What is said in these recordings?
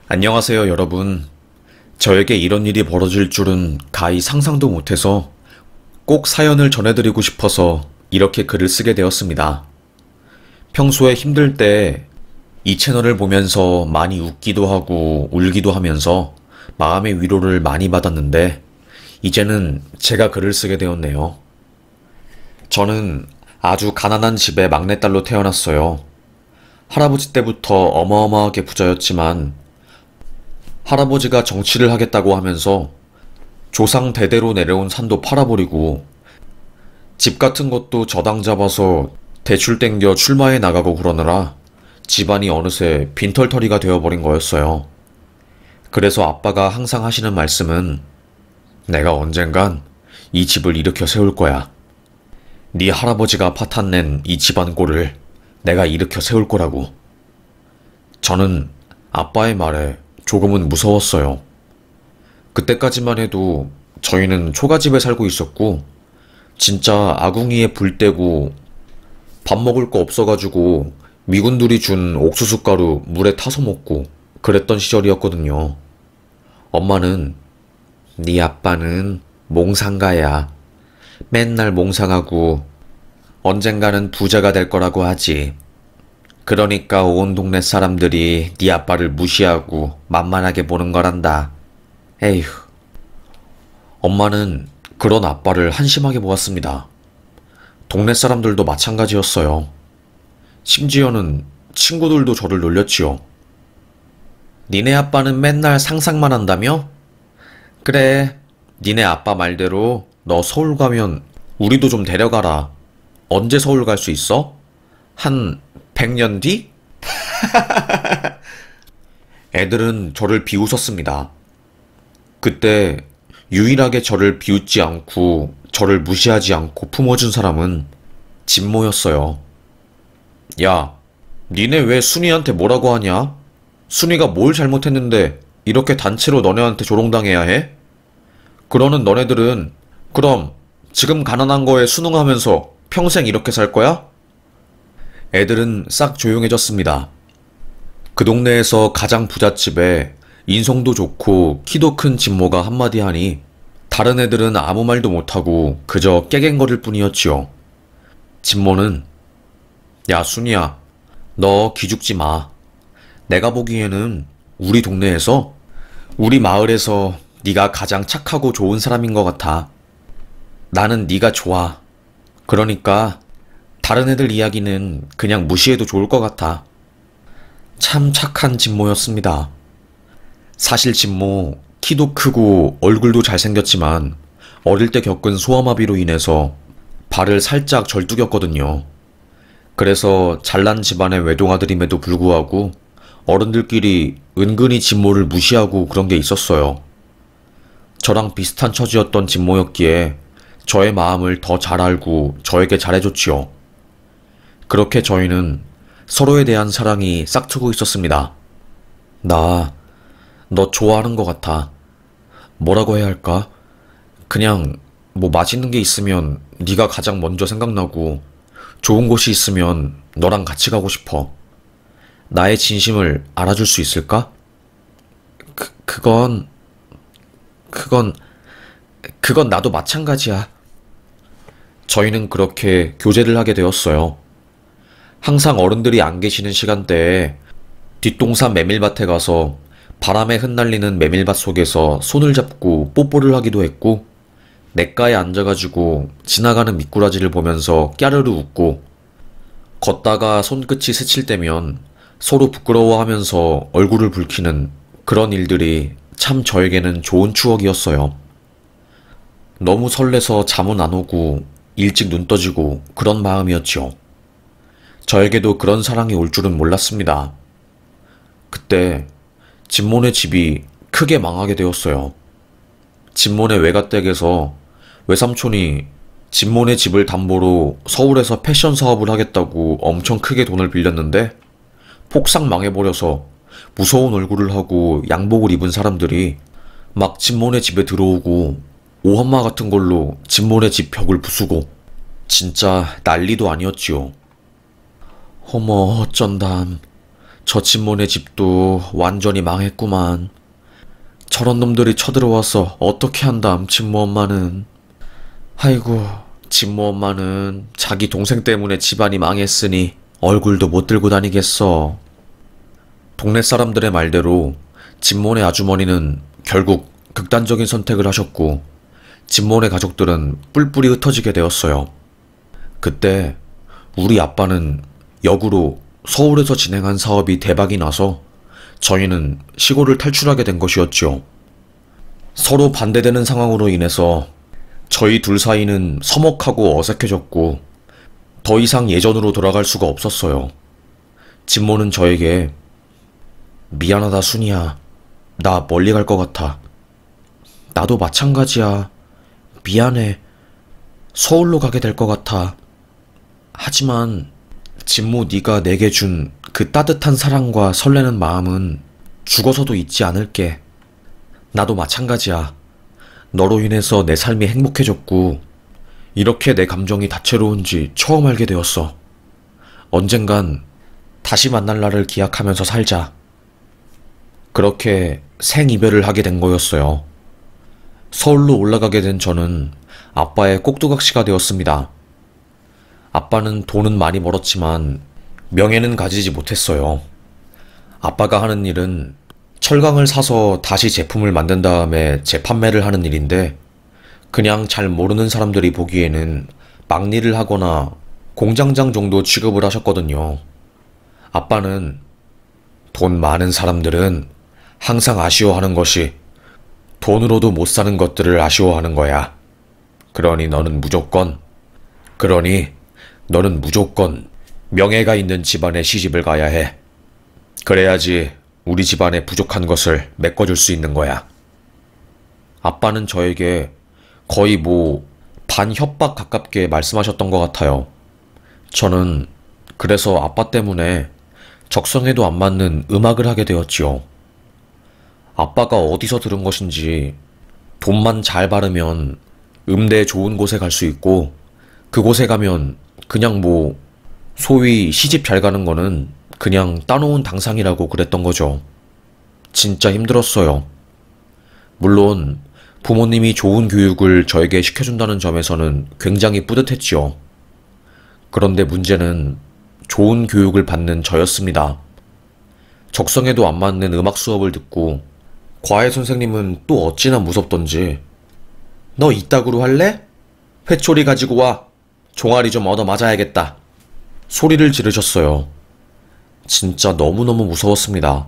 안녕하세요, 여러분. 저에게 이런 일이 벌어질 줄은 가히 상상도 못해서 꼭 사연을 전해드리고 싶어서 이렇게 글을 쓰게 되었습니다. 평소에 힘들 때 이 채널을 보면서 많이 웃기도 하고 울기도 하면서 마음의 위로를 많이 받았는데 이제는 제가 글을 쓰게 되었네요. 저는 아주 가난한 집의 막내딸로 태어났어요. 할아버지 때부터 어마어마하게 부자였지만 할아버지가 정치를 하겠다고 하면서 조상 대대로 내려온 산도 팔아버리고 집 같은 것도 저당 잡아서 대출 땡겨 출마해 나가고 그러느라 집안이 어느새 빈털터리가 되어버린 거였어요. 그래서 아빠가 항상 하시는 말씀은 내가 언젠간 이 집을 일으켜 세울 거야. 네 할아버지가 파탄낸 이 집안 꼴을 내가 일으켜 세울 거라고. 저는 아빠의 말에 조금은 무서웠어요. 그때까지만 해도 저희는 초가집에 살고 있었고 진짜 아궁이에 불 떼고 밥 먹을 거 없어가지고 미군들이 준 옥수수 가루 물에 타서 먹고 그랬던 시절이었거든요. 엄마는 네 아빠는 몽상가야. 맨날 몽상하고 언젠가는 부자가 될 거라고 하지. 그러니까 온 동네 사람들이 네 아빠를 무시하고 만만하게 보는 거란다. 에휴. 엄마는 그런 아빠를 한심하게 보았습니다. 동네 사람들도 마찬가지였어요. 심지어는 친구들도 저를 놀렸지요. 니네 아빠는 맨날 상상만 한다며? 그래, 니네 아빠 말대로 너 서울 가면 우리도 좀 데려가라. 언제 서울 갈 수 있어? 한 100년 뒤? 애들은 저를 비웃었습니다. 그때 유일하게 저를 비웃지 않고 저를 무시하지 않고 품어준 사람은 진모였어요. 야, 니네 왜 순이한테 뭐라고 하냐? 순이가 뭘 잘못했는데 이렇게 단체로 너네한테 조롱당해야 해? 그러는 너네들은 그럼 지금 가난한 거에 순응하면서 평생 이렇게 살 거야? 애들은 싹 조용해졌습니다. 그 동네에서 가장 부잣집에 인성도 좋고 키도 큰 진모가 한마디 하니 다른 애들은 아무 말도 못하고 그저 깨갱거릴 뿐이었지요. 진모는 야 순이야, 너 기죽지 마. 내가 보기에는 우리 동네에서 우리 마을에서 네가 가장 착하고 좋은 사람인 것 같아. 나는 네가 좋아. 그러니까 다른 애들 이야기는 그냥 무시해도 좋을 것 같아. 참 착한 진모였습니다. 사실 진모 키도 크고 얼굴도 잘생겼지만 어릴 때 겪은 소아마비로 인해서 발을 살짝 절뚝였거든요. 그래서 잘난 집안의 외동아들임에도 불구하고 어른들끼리 은근히 진모를 무시하고 그런 게 있었어요. 저랑 비슷한 처지였던 진모였기에 저의 마음을 더 잘 알고 저에게 잘해줬지요. 그렇게 저희는 서로에 대한 사랑이 싹트고 있었습니다. 나, 너 좋아하는 것 같아. 뭐라고 해야 할까? 그냥 뭐 맛있는 게 있으면 네가 가장 먼저 생각나고 좋은 곳이 있으면 너랑 같이 가고 싶어. 나의 진심을 알아줄 수 있을까? 그건 나도 마찬가지야. 저희는 그렇게 교제를 하게 되었어요. 항상 어른들이 안 계시는 시간대에 뒷동산 메밀밭에 가서 바람에 흩날리는 메밀밭 속에서 손을 잡고 뽀뽀를 하기도 했고 냇가에 앉아가지고 지나가는 미꾸라지를 보면서 깨르르 웃고 걷다가 손끝이 스칠 때면 서로 부끄러워하면서 얼굴을 붉히는 그런 일들이 참 저에게는 좋은 추억이었어요. 너무 설레서 잠은 안 오고 일찍 눈 떠지고 그런 마음이었죠. 저에게도 그런 사랑이 올 줄은 몰랐습니다. 그때 진모네 집이 크게 망하게 되었어요. 진모네 외가댁에서 외삼촌이 진모네 집을 담보로 서울에서 패션 사업을 하겠다고 엄청 크게 돈을 빌렸는데 폭삭 망해버려서 무서운 얼굴을 하고 양복을 입은 사람들이 막 진모네 집에 들어오고 오한마 같은 걸로 진모네 집 벽을 부수고 진짜 난리도 아니었지요. 어머 어쩐담. 저 진모네 집도 완전히 망했구만. 저런 놈들이 쳐들어와서 어떻게 한담, 진모 엄마는. 아이고, 진모 엄마는 자기 동생 때문에 집안이 망했으니 얼굴도 못 들고 다니겠어. 동네 사람들의 말대로 진모네 아주머니는 결국 극단적인 선택을 하셨고 진모네 가족들은 뿔뿔이 흩어지게 되었어요. 그때 우리 아빠는 역으로 서울에서 진행한 사업이 대박이 나서 저희는 시골을 탈출하게 된 것이었죠. 서로 반대되는 상황으로 인해서 저희 둘 사이는 서먹하고 어색해졌고 더 이상 예전으로 돌아갈 수가 없었어요. 진모는 저에게 미안하다 순이야. 나 멀리 갈 것 같아. 나도 마찬가지야. 미안해. 서울로 가게 될 것 같아. 하지만 진모 네가 내게 준 그 따뜻한 사랑과 설레는 마음은 죽어서도 잊지 않을게. 나도 마찬가지야. 너로 인해서 내 삶이 행복해졌고 이렇게 내 감정이 다채로운지 처음 알게 되었어. 언젠간 다시 만날 날을 기약하면서 살자. 그렇게 생이별을 하게 된 거였어요. 서울로 올라가게 된 저는 아빠의 꼭두각시가 되었습니다. 아빠는 돈은 많이 벌었지만 명예는 가지지 못했어요. 아빠가 하는 일은 철강을 사서 다시 제품을 만든 다음에 재판매를 하는 일인데 그냥 잘 모르는 사람들이 보기에는 막일을 하거나 공장장 정도 취급을 하셨거든요. 아빠는 돈 많은 사람들은 항상 아쉬워하는 것이 돈으로도 못 사는 것들을 아쉬워하는 거야. 그러니 너는 무조건 명예가 있는 집안에 시집을 가야 해. 그래야지 우리 집안에 부족한 것을 메꿔줄 수 있는 거야. 아빠는 저에게 거의 반협박 가깝게 말씀하셨던 것 같아요. 저는 그래서 아빠 때문에 적성에도 안 맞는 음악을 하게 되었지요. 아빠가 어디서 들은 것인지 돈만 잘 바르면 음대 좋은 곳에 갈 수 있고 그곳에 가면 그냥 소위 시집 잘 가는 거는 그냥 따놓은 당상이라고 그랬던 거죠. 진짜 힘들었어요. 물론 부모님이 좋은 교육을 저에게 시켜준다는 점에서는 굉장히 뿌듯했지요. 그런데 문제는 좋은 교육을 받는 저였습니다. 적성에도 안 맞는 음악 수업을 듣고 과외 선생님은 또 어찌나 무섭던지 너 이따구로 할래? 회초리 가지고 와. 종아리 좀 얻어 맞아야겠다. 소리를 지르셨어요. 진짜 너무너무 무서웠습니다.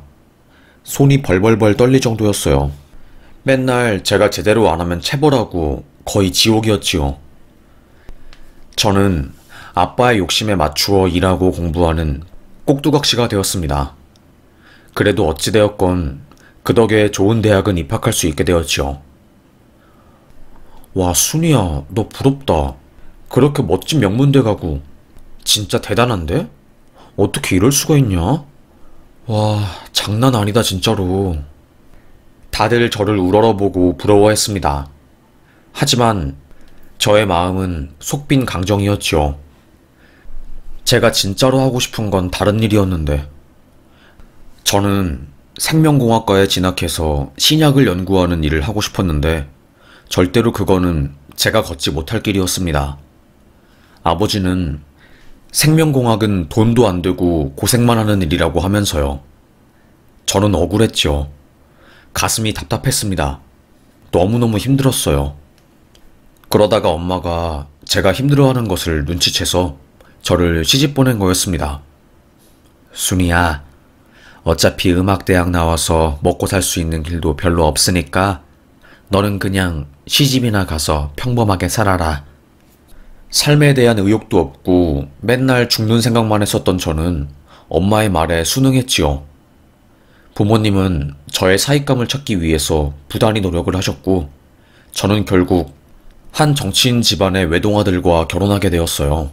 손이 벌벌벌 떨릴 정도였어요. 맨날 제가 제대로 안 하면 체벌하고 거의 지옥이었지요. 저는 아빠의 욕심에 맞추어 일하고 공부하는 꼭두각시가 되었습니다. 그래도 어찌되었건 그 덕에 좋은 대학은 입학할 수 있게 되었지요. 와, 순이야, 너 부럽다. 그렇게 멋진 명문대 가고 진짜 대단한데? 어떻게 이럴 수가 있냐? 와, 장난 아니다 진짜로. 다들 저를 우러러보고 부러워했습니다. 하지만 저의 마음은 속빈 강정이었지요. 제가 진짜로 하고 싶은 건 다른 일이었는데 저는 생명공학과에 진학해서 신약을 연구하는 일을 하고 싶었는데 절대로 그거는 제가 걷지 못할 길이었습니다. 아버지는 생명공학은 돈도 안 되고 고생만 하는 일이라고 하면서요. 저는 억울했죠. 가슴이 답답했습니다. 너무너무 힘들었어요. 그러다가 엄마가 제가 힘들어하는 것을 눈치채서 저를 시집 보낸 거였습니다. 순이야, 어차피 음악대학 나와서 먹고 살 수 있는 길도 별로 없으니까 너는 그냥 시집이나 가서 평범하게 살아라. 삶에 대한 의욕도 없고 맨날 죽는 생각만 했었던 저는 엄마의 말에 순응했지요. 부모님은 저의 사익감을 찾기 위해서 부단히 노력을 하셨고 저는 결국 한 정치인 집안의 외동아들과 결혼하게 되었어요.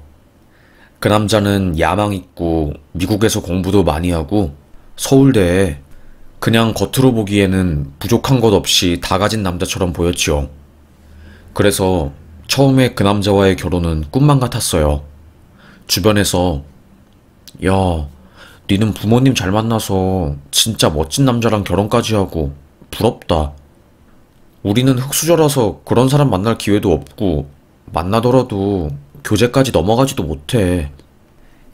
그 남자는 야망 있고 미국에서 공부도 많이 하고 서울대에 그냥 겉으로 보기에는 부족한 것 없이 다 가진 남자처럼 보였지요. 그래서 처음에 그 남자와의 결혼은 꿈만 같았어요. 주변에서 야, 니는 부모님 잘 만나서 진짜 멋진 남자랑 결혼까지 하고 부럽다. 우리는 흙수저라서 그런 사람 만날 기회도 없고 만나더라도 교제까지 넘어가지도 못해.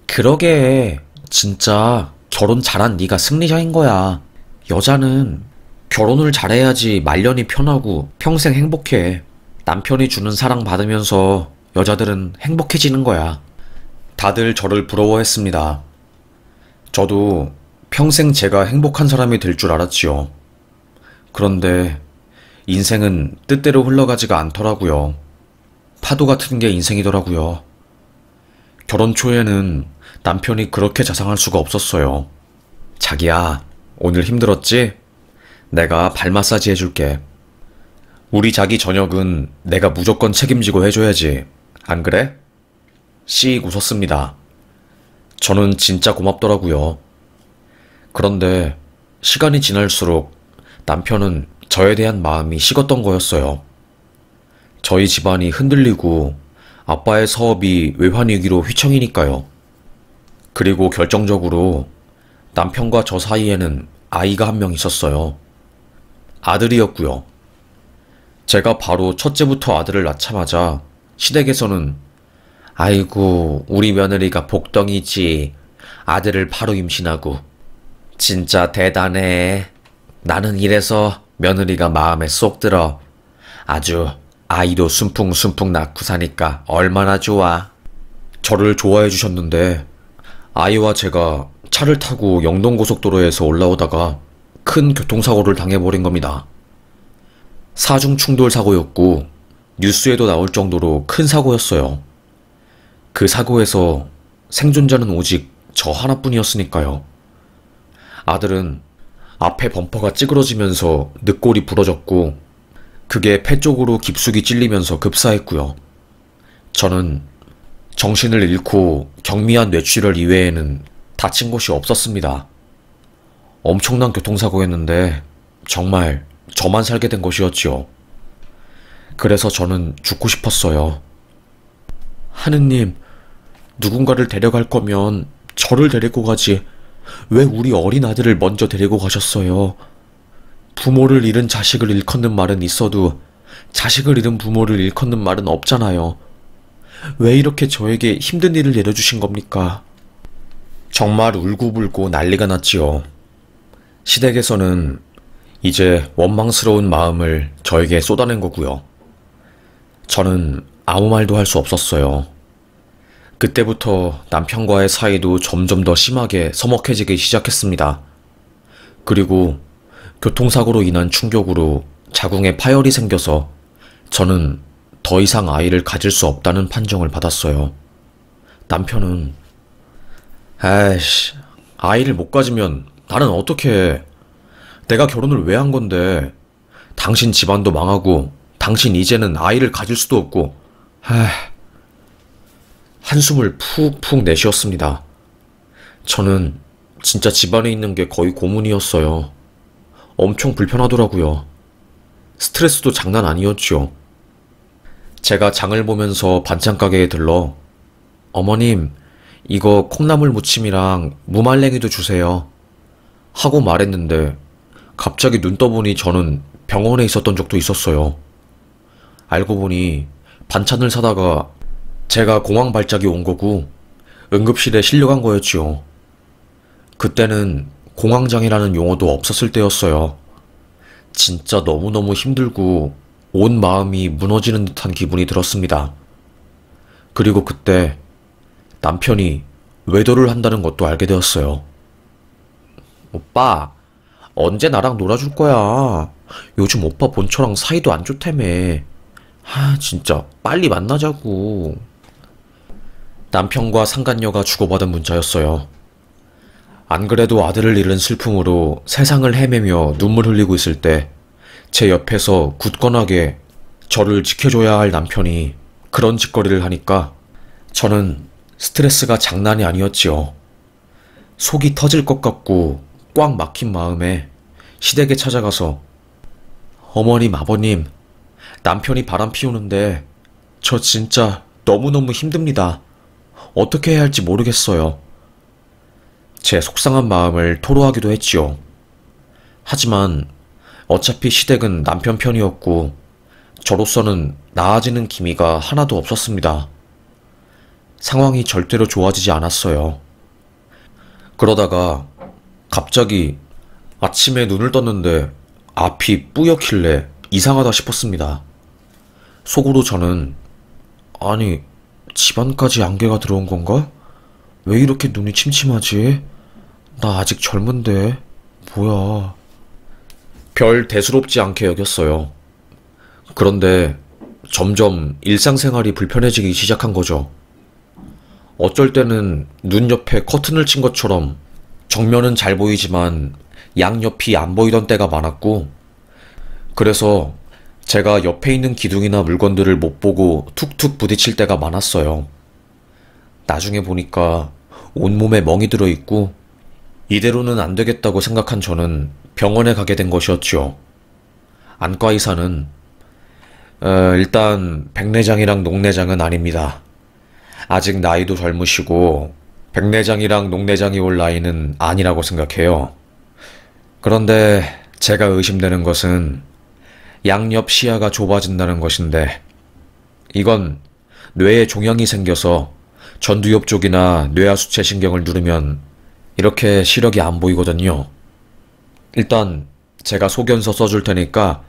그러게 진짜 결혼 잘한 네가 승리자인 거야. 여자는 결혼을 잘해야지 말년이 편하고 평생 행복해. 남편이 주는 사랑 받으면서 여자들은 행복해지는 거야. 다들 저를 부러워했습니다. 저도 평생 제가 행복한 사람이 될 줄 알았지요. 그런데 인생은 뜻대로 흘러가지가 않더라고요. 파도 같은 게 인생이더라고요. 결혼 초에는 남편이 그렇게 자상할 수가 없었어요. 자기야, 오늘 힘들었지? 내가 발 마사지 해줄게. 우리 자기 저녁은 내가 무조건 책임지고 해줘야지. 안 그래? 씩 웃었습니다. 저는 진짜 고맙더라고요. 그런데 시간이 지날수록 남편은 저에 대한 마음이 식었던 거였어요. 저희 집안이 흔들리고 아빠의 사업이 외환위기로 휘청이니까요. 그리고 결정적으로 남편과 저 사이에는 아이가 한 명 있었어요. 아들이었고요. 제가 바로 첫째부터 아들을 낳자마자 시댁에서는 아이고 우리 며느리가 복덩이지. 아들을 바로 임신하고. 진짜 대단해. 나는 이래서 며느리가 마음에 쏙 들어. 아주 아이도 순풍순풍 낳고 사니까 얼마나 좋아. 저를 좋아해 주셨는데 아이와 제가 차를 타고 영동고속도로에서 올라오다가 큰 교통사고를 당해버린 겁니다. 사중 충돌 사고였고 뉴스에도 나올 정도로 큰 사고였어요. 그 사고에서 생존자는 오직 저 하나뿐이었으니까요. 아들은 앞에 범퍼가 찌그러지면서 늑골이 부러졌고 그게 폐 쪽으로 깊숙이 찔리면서 급사했고요. 저는 정신을 잃고 경미한 뇌출혈 이외에는 다친 곳이 없었습니다. 엄청난 교통사고였는데 정말 저만 살게 된 것이었지요. 그래서 저는 죽고 싶었어요. 하느님, 누군가를 데려갈 거면 저를 데리고 가지. 왜 우리 어린 아들을 먼저 데리고 가셨어요? 부모를 잃은 자식을 일컫는 말은 있어도 자식을 잃은 부모를 일컫는 말은 없잖아요. 왜 이렇게 저에게 힘든 일을 내려주신 겁니까? 정말 울고불고 난리가 났지요. 시댁에서는 이제 원망스러운 마음을 저에게 쏟아낸 거고요. 저는 아무 말도 할 수 없었어요. 그때부터 남편과의 사이도 점점 더 심하게 서먹해지기 시작했습니다. 그리고 교통사고로 인한 충격으로 자궁에 파열이 생겨서 저는 더 이상 아이를 가질 수 없다는 판정을 받았어요. 남편은 에이씨, 아이를 못 가지면 나는 어떻게 해? 내가 결혼을 왜 한 건데? 당신 집안도 망하고 당신 이제는 아이를 가질 수도 없고. 한숨을 푹푹 내쉬었습니다. 저는 진짜 집안에 있는 게 거의 고문이었어요. 엄청 불편하더라고요. 스트레스도 장난 아니었죠. 제가 장을 보면서 반찬 가게에 들러 어머님, 이거 콩나물 무침이랑 무말랭이도 주세요. 하고 말했는데 갑자기 눈 떠보니 저는 병원에 있었던 적도 있었어요. 알고 보니 반찬을 사다가 제가 공황 발작이 온 거고 응급실에 실려간 거였지요. 그때는 공황장애라는 용어도 없었을 때였어요. 진짜 너무너무 힘들고 온 마음이 무너지는 듯한 기분이 들었습니다. 그리고 그때 남편이 외도를 한다는 것도 알게 되었어요. 오빠, 언제 나랑 놀아줄 거야? 요즘 오빠 본처랑 사이도 안 좋다며. 진짜 빨리 만나자고. 남편과 상간녀가 주고받은 문자였어요. 안 그래도 아들을 잃은 슬픔으로 세상을 헤매며 눈물 흘리고 있을 때 제 옆에서 굳건하게 저를 지켜줘야 할 남편이 그런 짓거리를 하니까 저는 스트레스가 장난이 아니었지요. 속이 터질 것 같고 꽉 막힌 마음에 시댁에 찾아가서 어머님, 아버님, 남편이 바람 피우는데 저 진짜 너무너무 힘듭니다. 어떻게 해야 할지 모르겠어요. 제 속상한 마음을 토로하기도 했지요. 하지만 어차피 시댁은 남편 편이었고 저로서는 나아지는 기미가 하나도 없었습니다. 상황이 절대로 좋아지지 않았어요. 그러다가 갑자기 아침에 눈을 떴는데 앞이 뿌옇길래 이상하다 싶었습니다. 속으로 저는 아니, 집안까지 안개가 들어온 건가? 왜 이렇게 눈이 침침하지? 나 아직 젊은데 뭐야. 별 대수롭지 않게 여겼어요. 그런데 점점 일상생활이 불편해지기 시작한 거죠. 어쩔 때는 눈 옆에 커튼을 친 것처럼 정면은 잘 보이지만 양옆이 안 보이던 때가 많았고, 그래서 제가 옆에 있는 기둥이나 물건들을 못 보고 툭툭 부딪힐 때가 많았어요. 나중에 보니까 온몸에 멍이 들어 있고 이대로는 안 되겠다고 생각한 저는 병원에 가게 된 것이었죠. 안과 의사는 일단 백내장이랑 녹내장은 아닙니다. 아직 나이도 젊으시고 백내장이랑 녹내장이 올 나이는 아니라고 생각해요. 그런데 제가 의심되는 것은 양옆 시야가 좁아진다는 것인데, 이건 뇌에 종양이 생겨서 전두엽 쪽이나 뇌하수체 신경을 누르면 이렇게 시력이 안 보이거든요. 일단 제가 소견서 써줄 테니까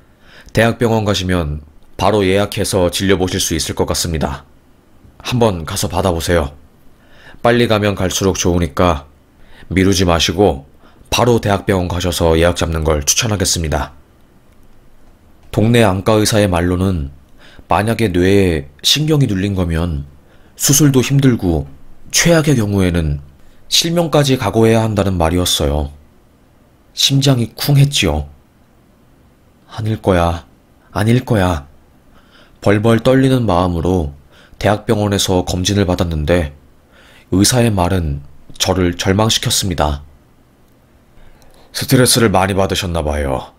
대학병원 가시면 바로 예약해서 진료보실 수 있을 것 같습니다. 한번 가서 받아보세요. 빨리 가면 갈수록 좋으니까 미루지 마시고 바로 대학병원 가셔서 예약 잡는 걸 추천하겠습니다. 동네 안과 의사의 말로는 만약에 뇌에 신경이 눌린 거면 수술도 힘들고 최악의 경우에는 실명까지 각오해야 한다는 말이었어요. 심장이 쿵 했지요. 아닐 거야, 아닐 거야. 벌벌 떨리는 마음으로 대학병원에서 검진을 받았는데 의사의 말은 저를 절망시켰습니다. 스트레스를 많이 받으셨나 봐요.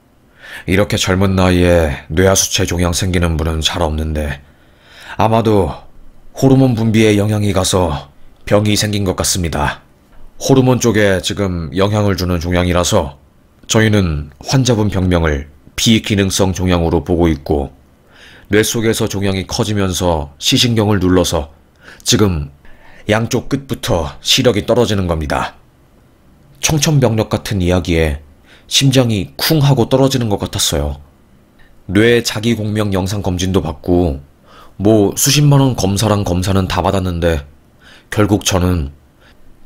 이렇게 젊은 나이에 뇌하수체 종양 생기는 분은 잘 없는데 아마도 호르몬 분비에 영향이 가서 병이 생긴 것 같습니다. 호르몬 쪽에 지금 영향을 주는 종양이라서 저희는 환자분 병명을 비기능성 종양으로 보고 있고, 뇌 속에서 종양이 커지면서 시신경을 눌러서 지금 양쪽 끝부터 시력이 떨어지는 겁니다. 청천벽력 같은 이야기에 심장이 쿵 하고 떨어지는 것 같았어요. 뇌 자기 공명 영상 검진도 받고 뭐 수십만원 검사랑 검사는 다 받았는데 결국 저는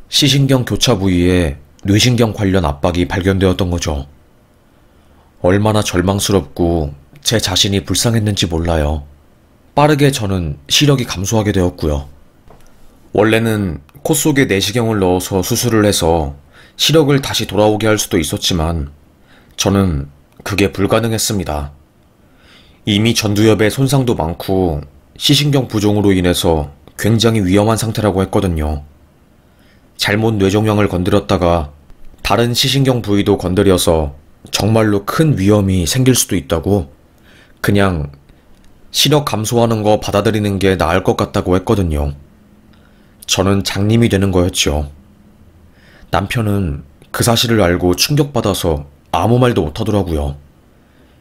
시신경 교차 부위에 뇌신경 관련 압박이 발견되었던 거죠. 얼마나 절망스럽고 제 자신이 불쌍했는지 몰라요. 빠르게 저는 시력이 감소하게 되었고요. 원래는 코 속에 내시경을 넣어서 수술을 해서 시력을 다시 돌아오게 할 수도 있었지만 저는 그게 불가능했습니다. 이미 전두엽에 손상도 많고 시신경 부종으로 인해서 굉장히 위험한 상태라고 했거든요. 잘못 뇌종양을 건드렸다가 다른 시신경 부위도 건드려서 정말로 큰 위험이 생길 수도 있다고, 그냥 시력 감소하는 거 받아들이는 게 나을 것 같다고 했거든요. 저는 장님이 되는 거였죠. 남편은 그 사실을 알고 충격받아서 아무 말도 못하더라고요.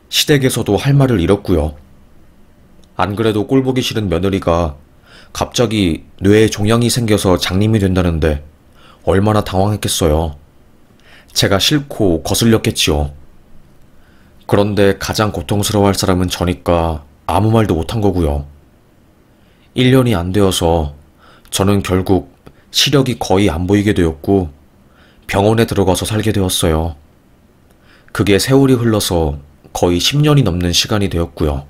시댁에서도 할 말을 잃었고요. 안 그래도 꼴보기 싫은 며느리가 갑자기 뇌에 종양이 생겨서 장님이 된다는데 얼마나 당황했겠어요. 제가 싫고 거슬렸겠지요. 그런데 가장 고통스러워할 사람은 저니까 아무 말도 못한 거고요. 1년이 안 되어서 저는 결국 시력이 거의 안 보이게 되었고 병원에 들어가서 살게 되었어요. 그게 세월이 흘러서 거의 10년이 넘는 시간이 되었고요.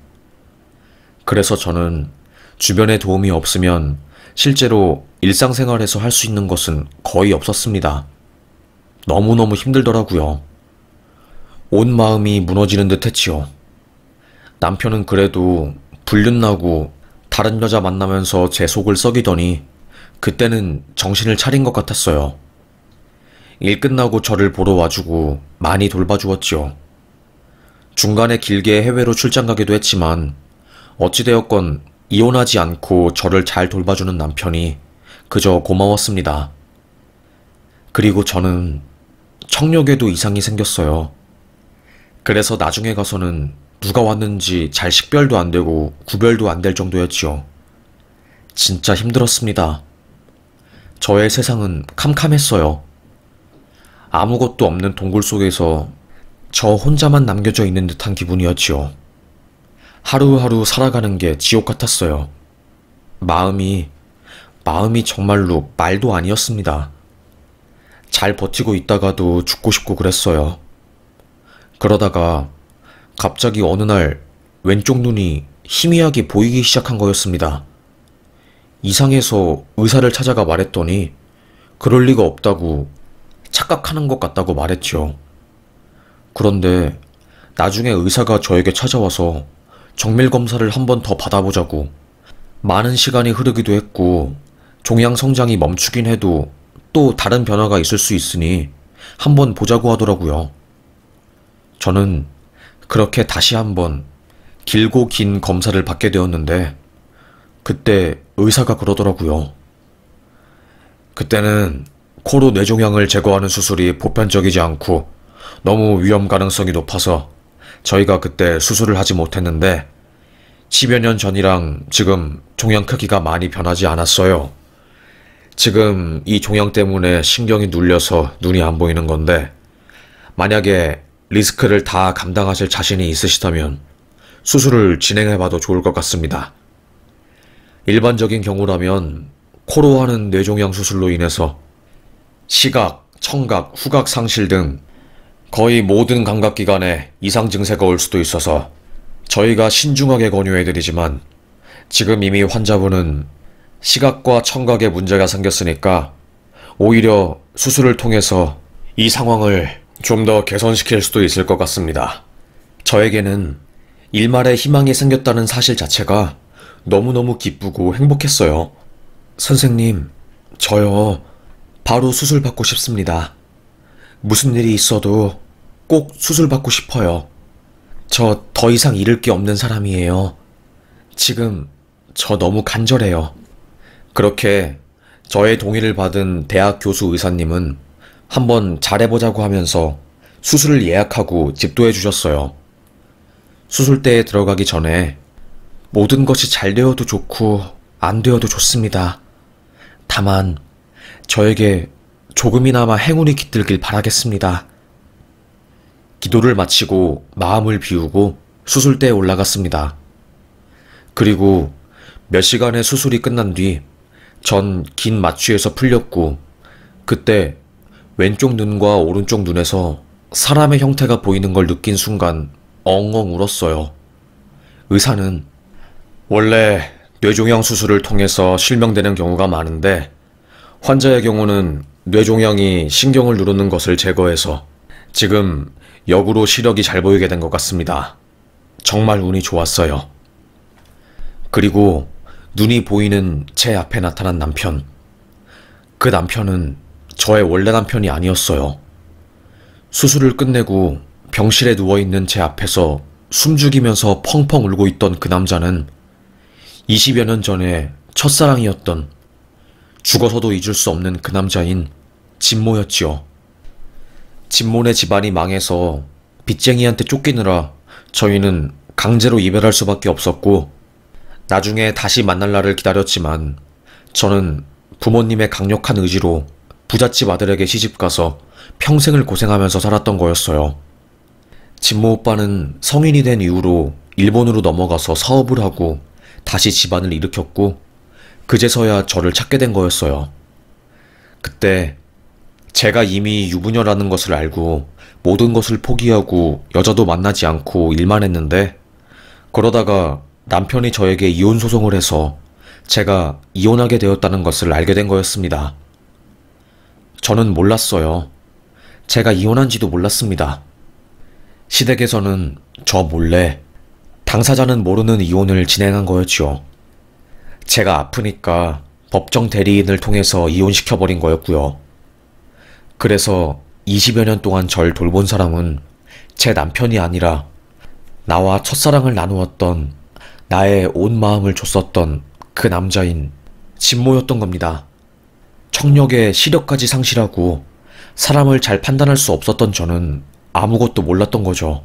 그래서 저는 주변에 도움이 없으면 실제로 일상생활에서 할 수 있는 것은 거의 없었습니다. 너무너무 힘들더라고요. 온 마음이 무너지는 듯 했지요. 남편은 그래도 불륜나고 다른 여자 만나면서 제 속을 썩이더니 그때는 정신을 차린 것 같았어요. 일 끝나고 저를 보러 와주고 많이 돌봐주었지요. 중간에 길게 해외로 출장 가기도 했지만 어찌되었건 이혼하지 않고 저를 잘 돌봐주는 남편이 그저 고마웠습니다. 그리고 저는 청력에도 이상이 생겼어요. 그래서 나중에 가서는 누가 왔는지 잘 식별도 안 되고 구별도 안 될 정도였지요. 진짜 힘들었습니다. 저의 세상은 캄캄했어요. 아무것도 없는 동굴 속에서 저 혼자만 남겨져 있는 듯한 기분이었지요. 하루하루 살아가는 게 지옥 같았어요. 마음이 정말로 말도 아니었습니다. 잘 버티고 있다가도 죽고 싶고 그랬어요. 그러다가 갑자기 어느 날 왼쪽 눈이 희미하게 보이기 시작한 거였습니다. 이상해서 의사를 찾아가 말했더니 그럴 리가 없다고, 착각하는 것 같다고 말했죠. 그런데 나중에 의사가 저에게 찾아와서 정밀 검사를 한 번 더 받아보자고, 많은 시간이 흐르기도 했고 종양 성장이 멈추긴 해도 또 다른 변화가 있을 수 있으니 한번 보자고 하더라고요. 저는 그렇게 다시 한번 길고 긴 검사를 받게 되었는데 그때 의사가 그러더라고요. 그때는 코로 뇌종양을 제거하는 수술이 보편적이지 않고 너무 위험 가능성이 높아서 저희가 그때 수술을 하지 못했는데 10여 년 전이랑 지금 종양 크기가 많이 변하지 않았어요. 지금 이 종양 때문에 신경이 눌려서 눈이 안 보이는 건데 만약에 리스크를 다 감당하실 자신이 있으시다면 수술을 진행해봐도 좋을 것 같습니다. 일반적인 경우라면 코로 하는 뇌종양 수술로 인해서 시각, 청각, 후각 상실 등 거의 모든 감각기관에 이상 증세가 올 수도 있어서 저희가 신중하게 권유해드리지만 지금 이미 환자분은 시각과 청각에 문제가 생겼으니까 오히려 수술을 통해서 이 상황을 좀 더 개선시킬 수도 있을 것 같습니다. 저에게는 일말의 희망이 생겼다는 사실 자체가 너무너무 기쁘고 행복했어요. 선생님, 저요, 바로 수술 받고 싶습니다. 무슨 일이 있어도 꼭 수술 받고 싶어요. 저 더 이상 잃을 게 없는 사람이에요. 지금 저 너무 간절해요. 그렇게 저의 동의를 받은 대학 교수 의사님은 한번 잘해보자고 하면서 수술을 예약하고 집도해 주셨어요. 수술대에 들어가기 전에 모든 것이 잘 되어도 좋고 안 되어도 좋습니다. 다만 저에게 조금이나마 행운이 깃들길 바라겠습니다. 기도를 마치고 마음을 비우고 수술대에 올라갔습니다. 그리고 몇 시간의 수술이 끝난 뒤 전 긴 마취에서 풀렸고 그때 왼쪽 눈과 오른쪽 눈에서 사람의 형태가 보이는 걸 느낀 순간 엉엉 울었어요. 의사는 원래 뇌종양 수술을 통해서 실명되는 경우가 많은데 환자의 경우는 뇌종양이 신경을 누르는 것을 제거해서 지금 역으로 시력이 잘 보이게 된 것 같습니다. 정말 운이 좋았어요. 그리고 눈이 보이는 제 앞에 나타난 남편. 그 남편은 저의 원래 남편이 아니었어요. 수술을 끝내고 병실에 누워있는 제 앞에서 숨죽이면서 펑펑 울고 있던 그 남자는 20여 년 전에 첫사랑이었던, 죽어서도 잊을 수 없는 그 남자인 진모였지요. 진모네 집안이 망해서 빚쟁이한테 쫓기느라 저희는 강제로 이별할 수밖에 없었고 나중에 다시 만날 날을 기다렸지만 저는 부모님의 강력한 의지로 부잣집 아들에게 시집가서 평생을 고생하면서 살았던 거였어요. 진모 오빠는 성인이 된 이후로 일본으로 넘어가서 사업을 하고 다시 집안을 일으켰고 그제서야 저를 찾게 된 거였어요. 그때 제가 이미 유부녀라는 것을 알고 모든 것을 포기하고 여자도 만나지 않고 일만 했는데 그러다가 남편이 저에게 이혼 소송을 해서 제가 이혼하게 되었다는 것을 알게 된 거였습니다. 저는 몰랐어요. 제가 이혼한지도 몰랐습니다. 시댁에서는 저 몰래 당사자는 모르는 이혼을 진행한 거였죠. 제가 아프니까 법정 대리인을 통해서 이혼시켜버린 거였고요. 그래서 20여 년 동안 절 돌본 사람은 제 남편이 아니라 나와 첫사랑을 나누었던, 나의 온 마음을 줬었던 그 남자인 진모였던 겁니다. 청력에 시력까지 상실하고 사람을 잘 판단할 수 없었던 저는 아무것도 몰랐던 거죠.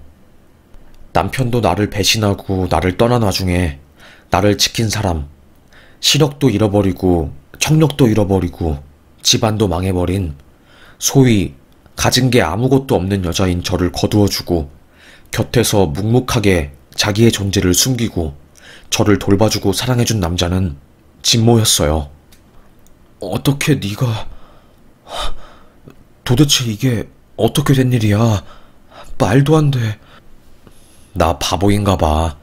남편도 나를 배신하고 나를 떠난 와중에 나를 지킨 사람, 시력도 잃어버리고 청력도 잃어버리고 집안도 망해버린 소위 가진 게 아무것도 없는 여자인 저를 거두어주고 곁에서 묵묵하게 자기의 존재를 숨기고 저를 돌봐주고 사랑해준 남자는 진모였어요. 어떻게 네가... 도대체 이게 어떻게 된 일이야? 말도 안 돼. 나 바보인가 봐.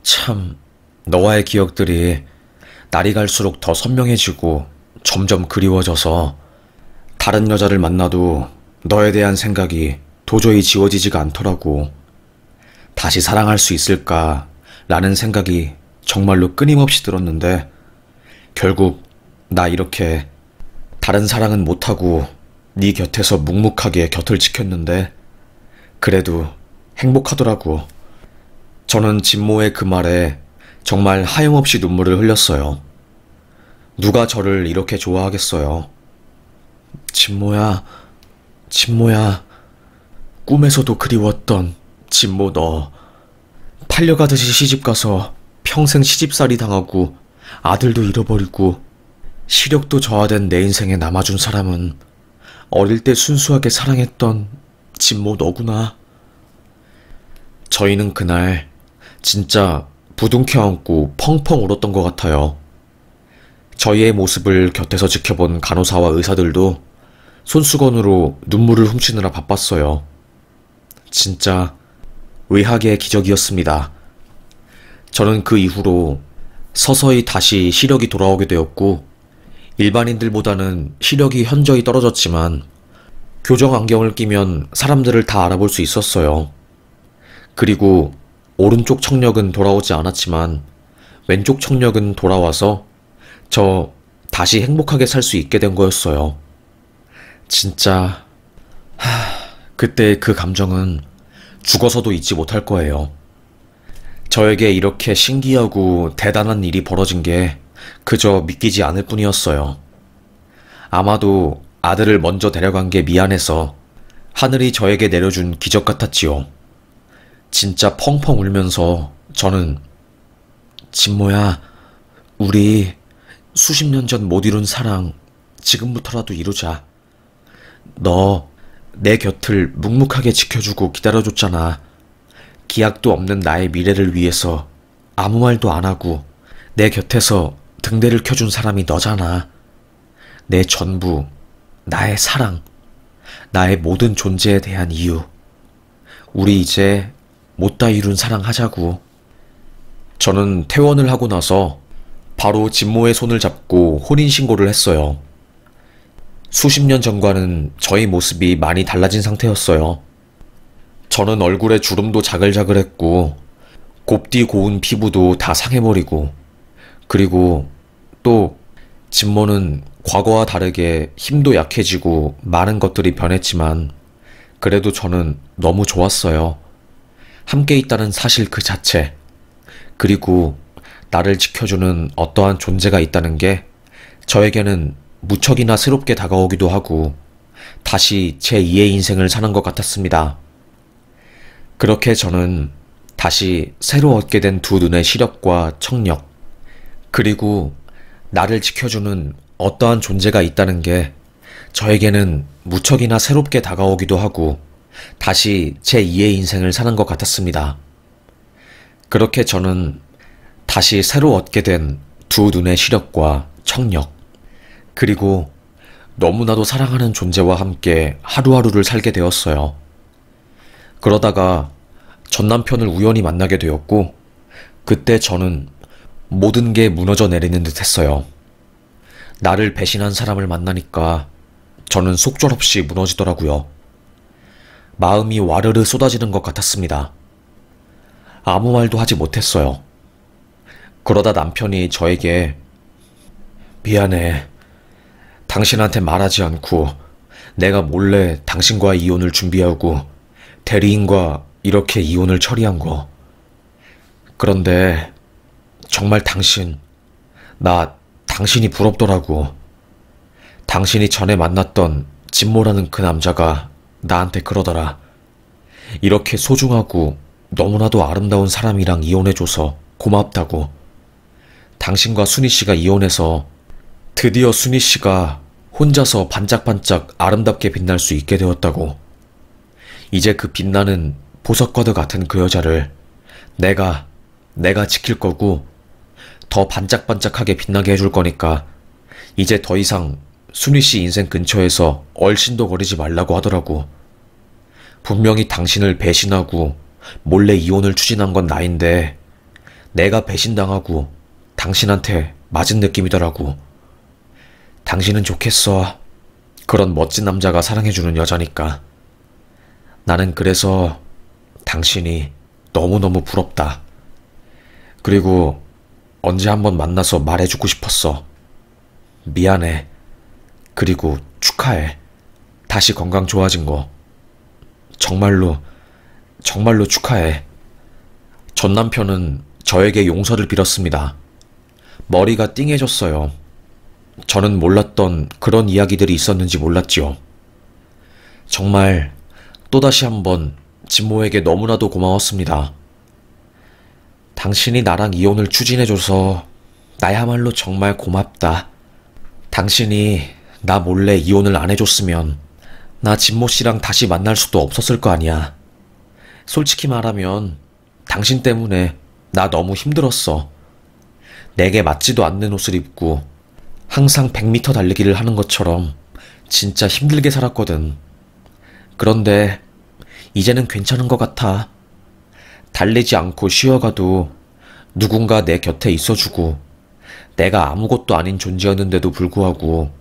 참, 너와의 기억들이 날이 갈수록 더 선명해지고 점점 그리워져서 다른 여자를 만나도 너에 대한 생각이 도저히 지워지지가 않더라고. 다시 사랑할 수 있을까? 라는 생각이 정말로 끊임없이 들었는데 결국 나 이렇게 다른 사랑은 못하고 네 곁에서 묵묵하게 곁을 지켰는데 그래도 행복하더라고. 저는 진모의 그 말에 정말 하염없이 눈물을 흘렸어요. 누가 저를 이렇게 좋아하겠어요. 진모야, 진모야, 꿈에서도 그리웠던 진모 너. 팔려가듯이 시집가서 평생 시집살이 당하고 아들도 잃어버리고 시력도 저하된 내 인생에 남아준 사람은 어릴 때 순수하게 사랑했던 진모 너구나. 저희는 그날 진짜 부둥켜 안고 펑펑 울었던 것 같아요. 저희의 모습을 곁에서 지켜본 간호사와 의사들도 손수건으로 눈물을 훔치느라 바빴어요. 진짜 의학의 기적이었습니다. 저는 그 이후로 서서히 다시 시력이 돌아오게 되었고 일반인들보다는 시력이 현저히 떨어졌지만 교정 안경을 끼면 사람들을 다 알아볼 수 있었어요. 그리고 오른쪽 청력은 돌아오지 않았지만 왼쪽 청력은 돌아와서 저 다시 행복하게 살 수 있게 된 거였어요. 진짜 그때 그 감정은 죽어서도 잊지 못할 거예요. 저에게 이렇게 신기하고 대단한 일이 벌어진 게 그저 믿기지 않을 뿐이었어요. 아마도 아들을 먼저 데려간 게 미안해서 하늘이 저에게 내려준 기적 같았지요. 진짜 펑펑 울면서 저는 진모야, 우리 수십 년 전 못 이룬 사랑 지금부터라도 이루자. 너 내 곁을 묵묵하게 지켜주고 기다려줬잖아. 기약도 없는 나의 미래를 위해서 아무 말도 안 하고 내 곁에서 등대를 켜준 사람이 너잖아. 내 전부, 나의 사랑, 나의 모든 존재에 대한 이유. 우리 이제 못다 이룬 사랑 하자고. 저는 퇴원을 하고 나서 바로 진모의 손을 잡고 혼인신고를 했어요. 수십 년 전과는 저희 모습이 많이 달라진 상태였어요. 저는 얼굴에 주름도 자글자글했고 곱디 고운 피부도 다 상해버리고 그리고 또 진모는 과거와 다르게 힘도 약해지고 많은 것들이 변했지만 그래도 저는 너무 좋았어요. 함께 있다는 사실 그 자체, 그리고 나를 지켜주는 어떠한 존재가 있다는 게 저에게는 무척이나 새롭게 다가오기도 하고 다시 제2의 인생을 사는 것 같았습니다. 그렇게 저는 다시 새로 얻게 된 두 눈의 시력과 청력, 그리고 나를 지켜주는 어떠한 존재가 있다는 게 저에게는 무척이나 새롭게 다가오기도 하고 다시 제2의 인생을 사는 것 같았습니다. 그렇게 저는 다시 새로 얻게 된 두 눈의 시력과 청력, 그리고 너무나도 사랑하는 존재와 함께 하루하루를 살게 되었어요. 그러다가 전 남편을 우연히 만나게 되었고 그때 저는 모든 게 무너져 내리는 듯 했어요. 나를 배신한 사람을 만나니까 저는 속절없이 무너지더라고요. 마음이 와르르 쏟아지는 것 같았습니다. 아무 말도 하지 못했어요. 그러다 남편이 저에게 미안해. 당신한테 말하지 않고 내가 몰래 당신과 이혼을 준비하고 대리인과 이렇게 이혼을 처리한 거. 그런데 정말 당신이 부럽더라고. 당신이 전에 만났던 진모라는 그 남자가 나한테 그러더라. 이렇게 소중하고 너무나도 아름다운 사람이랑 이혼해줘서 고맙다고. 당신과 순희 씨가 이혼해서 드디어 순희 씨가 혼자서 반짝반짝 아름답게 빛날 수 있게 되었다고. 이제 그 빛나는 보석과도 같은 그 여자를 내가 지킬 거고 더 반짝반짝하게 빛나게 해줄 거니까 이제 더 이상 순희 씨 인생 근처에서 얼씬도 거리지 말라고 하더라고. 분명히 당신을 배신하고 몰래 이혼을 추진한 건 나인데 내가 배신당하고 당신한테 맞은 느낌이더라고. 당신은 좋겠어. 그런 멋진 남자가 사랑해주는 여자니까. 나는 그래서 당신이 너무너무 부럽다. 그리고 언제 한번 만나서 말해주고 싶었어. 미안해. 그리고 축하해. 다시 건강 좋아진 거. 정말로 축하해. 전 남편은 저에게 용서를 빌었습니다. 머리가 띵해졌어요. 저는 몰랐던 그런 이야기들이 있었는지 몰랐지요. 정말 또다시 한번 진모에게 너무나도 고마웠습니다. 당신이 나랑 이혼을 추진해줘서 나야말로 정말 고맙다. 당신이 나 몰래 이혼을 안 해줬으면 나 진모 씨랑 다시 만날 수도 없었을 거 아니야. 솔직히 말하면 당신 때문에 나 너무 힘들었어. 내게 맞지도 않는 옷을 입고 항상 100m 달리기를 하는 것처럼 진짜 힘들게 살았거든. 그런데 이제는 괜찮은 것 같아. 달리지 않고 쉬어가도 누군가 내 곁에 있어주고 내가 아무것도 아닌 존재였는데도 불구하고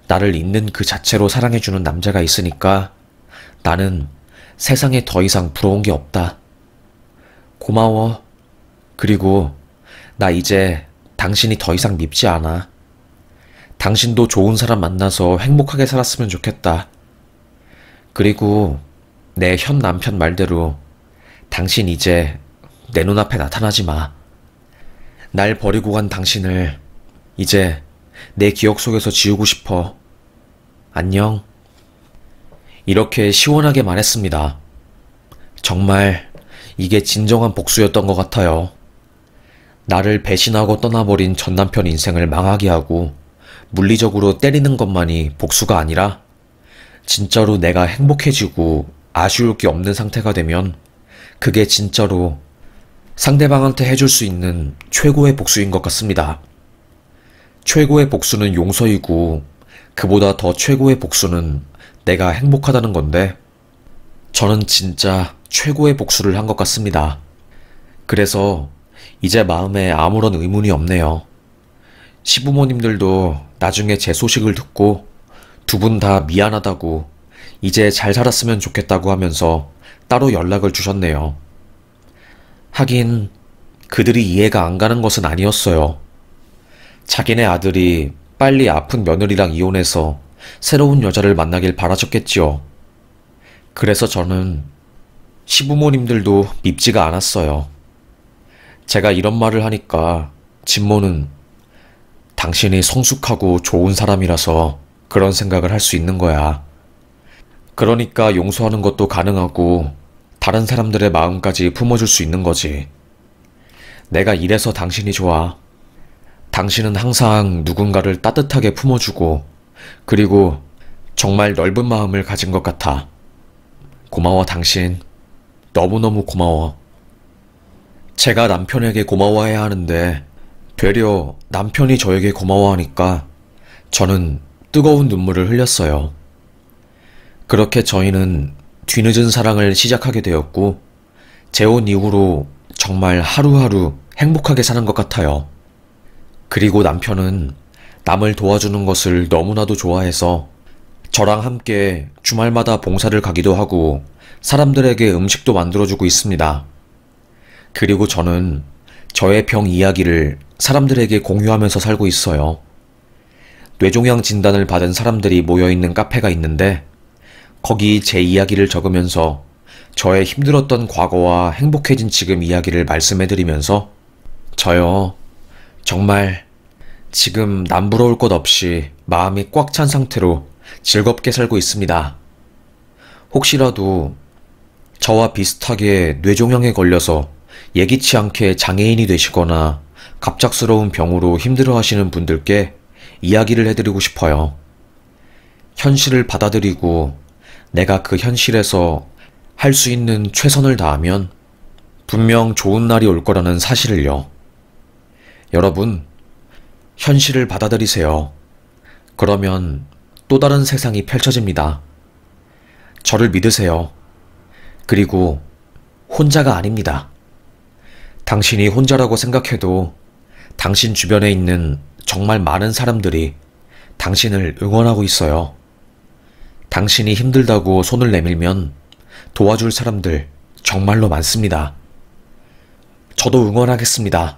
나를 있는 그 자체로 사랑해주는 남자가 있으니까 나는 세상에 더 이상 부러운 게 없다. 고마워. 그리고 나 이제 당신이 더 이상 밉지 않아. 당신도 좋은 사람 만나서 행복하게 살았으면 좋겠다. 그리고 내 현 남편 말대로 당신 이제 내 눈앞에 나타나지 마. 날 버리고 간 당신을 이제 내 기억 속에서 지우고 싶어. 안녕. 이렇게 시원하게 말했습니다. 정말 이게 진정한 복수였던 것 같아요. 나를 배신하고 떠나버린 전 남편 인생을 망하게 하고 물리적으로 때리는 것만이 복수가 아니라 진짜로 내가 행복해지고 아쉬울 게 없는 상태가 되면 그게 진짜로 상대방한테 해줄 수 있는 최고의 복수인 것 같습니다. 최고의 복수는 용서이고 그보다 더 최고의 복수는 내가 행복하다는 건데 저는 진짜 최고의 복수를 한 것 같습니다. 그래서 이제 마음에 아무런 의문이 없네요. 시부모님들도 나중에 제 소식을 듣고 두 분 다 미안하다고 이제 잘 살았으면 좋겠다고 하면서 따로 연락을 주셨네요. 하긴 그들이 이해가 안 가는 것은 아니었어요. 자기네 아들이 빨리 아픈 며느리랑 이혼해서 새로운 여자를 만나길 바라셨겠지요. 그래서 저는 시부모님들도 밉지가 않았어요. 제가 이런 말을 하니까 진모는 당신이 성숙하고 좋은 사람이라서 그런 생각을 할 수 있는 거야. 그러니까 용서하는 것도 가능하고 다른 사람들의 마음까지 품어줄 수 있는 거지. 내가 이래서 당신이 좋아. 당신은 항상 누군가를 따뜻하게 품어주고 그리고 정말 넓은 마음을 가진 것 같아. 고마워 당신. 너무너무 고마워. 제가 남편에게 고마워해야 하는데 되려 남편이 저에게 고마워하니까 저는 뜨거운 눈물을 흘렸어요. 그렇게 저희는 뒤늦은 사랑을 시작하게 되었고 재혼 이후로 정말 하루하루 행복하게 사는 것 같아요. 그리고 남편은 남을 도와주는 것을 너무나도 좋아해서 저랑 함께 주말마다 봉사를 가기도 하고 사람들에게 음식도 만들어주고 있습니다. 그리고 저는 저의 병 이야기를 사람들에게 공유하면서 살고 있어요. 뇌종양 진단을 받은 사람들이 모여있는 카페가 있는데 거기 제 이야기를 적으면서 저의 힘들었던 과거와 행복해진 지금 이야기를 말씀해드리면서 저요, 정말 지금 남부러울 것 없이 마음이 꽉 찬 상태로 즐겁게 살고 있습니다. 혹시라도 저와 비슷하게 뇌종양에 걸려서 예기치 않게 장애인이 되시거나 갑작스러운 병으로 힘들어하시는 분들께 이야기를 해드리고 싶어요. 현실을 받아들이고 내가 그 현실에서 할 수 있는 최선을 다하면 분명 좋은 날이 올 거라는 사실을요. 여러분, 현실을 받아들이세요. 그러면 또 다른 세상이 펼쳐집니다. 저를 믿으세요. 그리고 혼자가 아닙니다. 당신이 혼자라고 생각해도 당신 주변에 있는 정말 많은 사람들이 당신을 응원하고 있어요. 당신이 힘들다고 손을 내밀면 도와줄 사람들 정말로 많습니다. 저도 응원하겠습니다.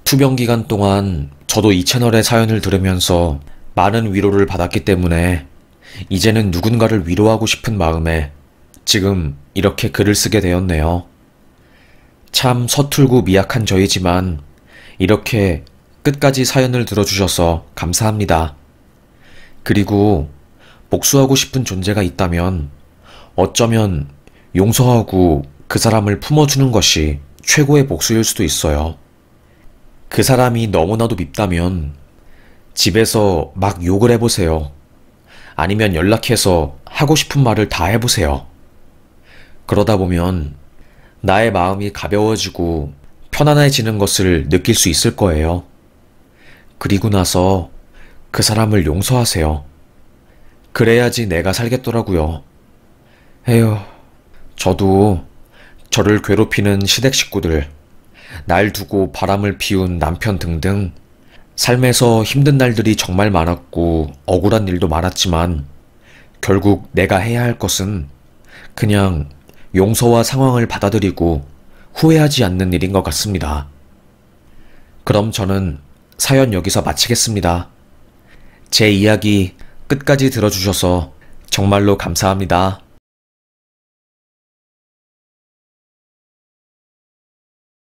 투병 기간 동안 저도 이 채널의 사연을 들으면서 많은 위로를 받았기 때문에 이제는 누군가를 위로하고 싶은 마음에 지금 이렇게 글을 쓰게 되었네요. 참 서툴고 미약한 저이지만 이렇게 끝까지 사연을 들어주셔서 감사합니다. 그리고 복수하고 싶은 존재가 있다면 어쩌면 용서하고 그 사람을 품어주는 것이 최고의 복수일 수도 있어요. 그 사람이 너무나도 밉다면 집에서 막 욕을 해보세요. 아니면 연락해서 하고 싶은 말을 다 해보세요. 그러다 보면 나의 마음이 가벼워지고 편안해지는 것을 느낄 수 있을 거예요. 그리고 나서 그 사람을 용서하세요. 그래야지 내가 살겠더라고요. 에휴, 저도 저를 괴롭히는 시댁 식구들, 날 두고 바람을 피운 남편 등등 삶에서 힘든 날들이 정말 많았고 억울한 일도 많았지만 결국 내가 해야 할 것은 그냥 용서와 상황을 받아들이고 후회하지 않는 일인 것 같습니다. 그럼 저는 사연 여기서 마치겠습니다. 제 이야기 끝까지 들어주셔서 정말로 감사합니다.